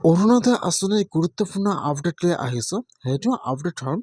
অৰুণোদয় আঁচনিৰ গুৰুত্বপূৰ্ণ আপডেট লৈ আহিছোঁ। সেইটো আপডেট হ'ল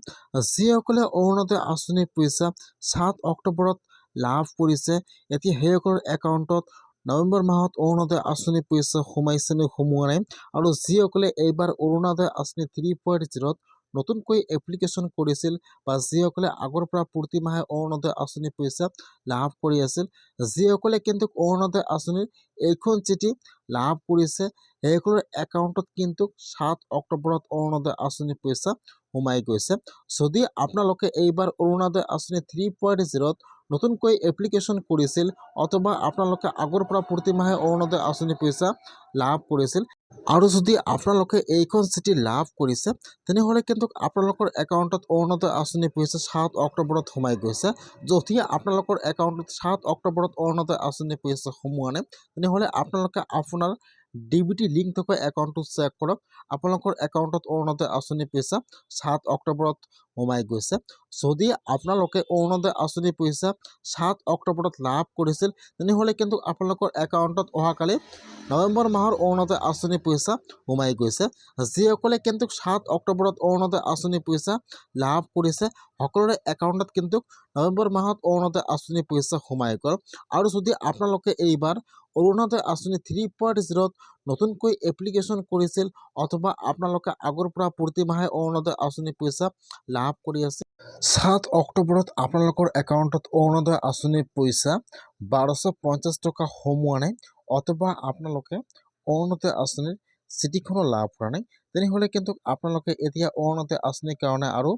যিসকলে অৰুণোদয় আঁচনিৰ পইচা ৭ অক্টোবৰত লাভ কৰিছে, এতিয়া সেইসকলৰ একাউণ্টত নৱেম্বৰ মাহত অৰুণোদয় আঁচনিৰ পইচা সোমাইছে নে সোমোৱা নাই। আৰু যিসকলে এইবাৰ অৰুণোদয় আঁচনি 3.0ত নতুনকৈ এপ্লিকেশ্যন কৰিছিল বা যিসকলে আগৰ পৰা প্ৰতি মাহে অৰুণোদয় আঁচনিৰ পইচা লাভ কৰি আছিল, যিসকলে কিন্তু অৰুণোদয় আঁচনিৰ এইখন চিঠি লাভ কৰিছে, সেইসকলৰ একাউণ্টত কিন্তু ৭ অক্টোবৰত অৰুণোদয় আঁচনিৰ পইচা সোমাই গৈছে। যদি আপোনালোকে এইবাৰ অৰুণোদয় আঁচনি 3.0ত নতুনকৈ এপ্লিকেশ্যন কৰিছিল অথবা আপোনালোকে আগৰ পৰা প্ৰতি মাহে অৰুণোদয় আঁচনিৰ পইচা লাভ কৰিছিল আৰু যদি আপোনালোকে এইখন চিঠি লাভ কৰিছে, তেনেহ'লে কিন্তু আপোনালোকৰ একাউণ্টত অৰুণোদয় আঁচনিৰ পইচা ৭ অক্টোবৰত সোমাই গৈছে। যদি আপোনালোকৰ একাউণ্টত ৭ অক্টোবৰত অৰুণোদয় আঁচনিৰ পইচা সোমোৱা নাই, তেনেহ'লে আপোনালোকে আপোনাৰ ডিবিটি লিংক থকা একাউণ্টটো চেক কৰক। আপোনালোকৰ একাউণ্টত অৰুণোদয় আঁচনিৰ পইচা ৭ অক্টোবৰত সোমাই গৈছে। যদি আপোনালোকে অৰুণোদয় আঁচনিৰ পইচা ৭ অক্টোবৰত লাভ কৰিছিল, তেনেহ'লে কিন্তু আপোনালোকৰ একাউণ্টত অহাকালি নৱেম্বৰ মাহৰ অৰুণোদয় আঁচনিৰ পইচা সোমাই গৈছে। যিসকলে কিন্তু ৭ অক্টোবৰত অৰুণোদয় আঁচনিৰ পইচা লাভ কৰিছে, সকলোৰে একাউণ্টত কিন্তু নৱেম্বৰ মাহত অৰুণোদয় আঁচনিৰ পইচা সোমাই গ'ল। আৰু যদি আপোনালোকে এইবাৰ অৰুণোদয় আঁচনি 3.0ত নতুনকৈ এপ্লিকেশ্যন কৰিছিল অথবা আপোনালোকে আগৰ পৰা প্ৰতি মাহে অৰুণোদয় আঁচনিৰ পইচা লাভ কৰি আছে, ৭ অক্টোবৰত আপোনালোকৰ একাউণ্টত অৰুণোদয় আঁচনিৰ পইচা 1250 টকা সোমোৱা নাই অথবা আপোনালোকে অৰুণোদয় আঁচনিৰ চিঠিখনো লাভ কৰা নাই, তেনেহ'লে কিন্তু আপোনালোকে এতিয়া অৰুণোদয় আঁচনিৰ কাৰণে আৰু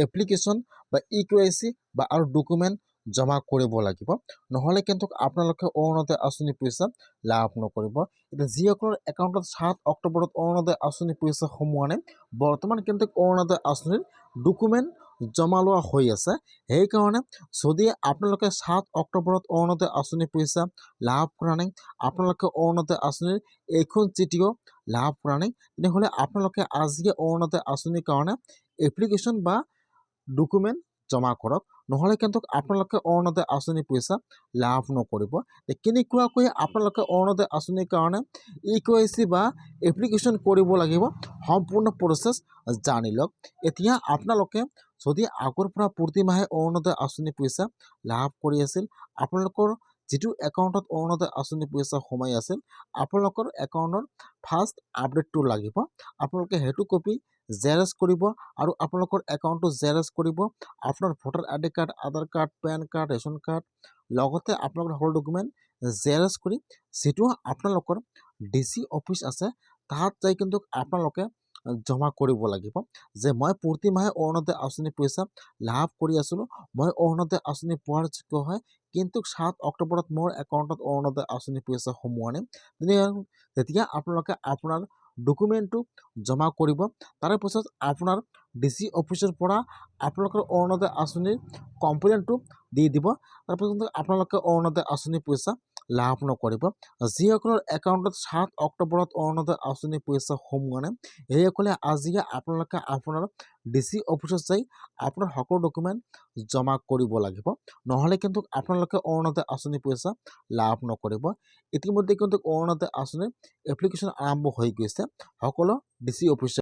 এপ্লিকেশ্যন বা EKYC বা আৰু ডকুমেণ্ট জমা কৰিব লাগিব। নহ'লে কিন্তু আপোনালোকে অৰুণোদয় আঁচনিৰ পইচা লাভ নকৰিব। এতিয়া যিসকলৰ একাউণ্টত ৭ অক্টোবৰত অৰুণোদয় আঁচনিৰ পইচা সোমোৱা নাই, বৰ্তমান কিন্তু অৰুণোদয় আঁচনিৰ ডকুমেণ্ট জমা লোৱা হৈ আছে। সেইকাৰণে যদি আপোনালোকে ৭ অক্টোবৰত অৰুণোদয় আঁচনিৰ পইচা লাভ কৰা নাই, আপোনালোকে অৰুণোদয় আঁচনিৰ এইখন চিঠিও লাভ কৰা নাই, তেনেহ'লে আপোনালোকে আজিয়ে অৰুণোদয় আঁচনিৰ কাৰণে এপ্লিকেশ্যন বা ডকুমেণ্ট জমা কৰক। নহ'লে কিন্তু আপোনালোকে অৰুণোদয় আঁচনিৰ পইচা লাভ নকৰিব। কেনেকুৱাকৈ আপোনালোকে অৰুণোদয় আঁচনিৰ কাৰণে EKYC বা এপ্লিকেশ্যন কৰিব লাগিব, সম্পূৰ্ণ প্ৰচেছ জানি লওক। এতিয়া আপোনালোকে যদি আগৰ পৰা প্ৰতি মাহে অৰুণোদয় আঁচনিৰ পইচা লাভ কৰি আছিল, আপোনালোকৰ যিটো একাউণ্টত অৰুণোদয় আঁচনিৰ পইচা সোমাই আছিল, আপোনালোকৰ একাউণ্টৰ ফাৰ্ষ্ট আপডেটটো লাগিব। আপোনালোকে সেইটো কপি জেৰক্স কৰিব আৰু আপোনালোকৰ একাউণ্টটো জেৰক্স কৰিব। আপোনাৰ voter ID card, Aadhaar card, PAN card, ration card লগতে আপোনালোকৰ সকলো ডকুমেণ্ট জেৰক্স কৰি যিটো আপোনালোকৰ DC অফিচ আছে, তাত যাই কিন্তু আপোনালোকে জমা কৰিব লাগিব যে মই প্ৰতি মাহে অৰুণোদয় আঁচনিৰ পইচা লাভ কৰি আছিলোঁ, মই অৰুণোদয় আঁচনি পোৱাৰ যোগ্য হয়, কিন্তু 7 অক্টোবৰত মোৰ একাউণ্টত অৰুণোদয় আঁচনিৰ পইচা সোমোৱা নাই। তেতিয়া আপোনালোকে আপোনাৰ ডকুমেণ্টটো জমা কৰিব। তাৰে পাছত আপোনাৰ DC অফিচৰ পৰা আপোনালোকৰ অৰুণোদয় আঁচনিৰ কমপ্লেইনটো দি দিব। তাৰপাছত আপোনালোকে অৰুণোদয় আঁচনিৰ পইচা লাভ নকৰিব। যিসকলৰ একাউণ্টত 7 অক্টোবৰত অৰুণোদয় আঁচনিৰ পইচা সোমোৱা নাই, সেইসকলে আজিয়ে আপোনালোকে আপোনাৰ DC অফিচত যাই আপোনাৰ সকলো ডকুমেণ্ট জমা কৰিব লাগিব। নহ'লে কিন্তু আপোনালোকে অৰুণোদয় আঁচনিৰ পইচা লাভ নকৰিব। ইতিমধ্যে কিন্তু অৰুণোদয় আঁচনিৰ এপ্লিকেশ্যন আৰম্ভ হৈ গৈছে সকলো DC অফিচত।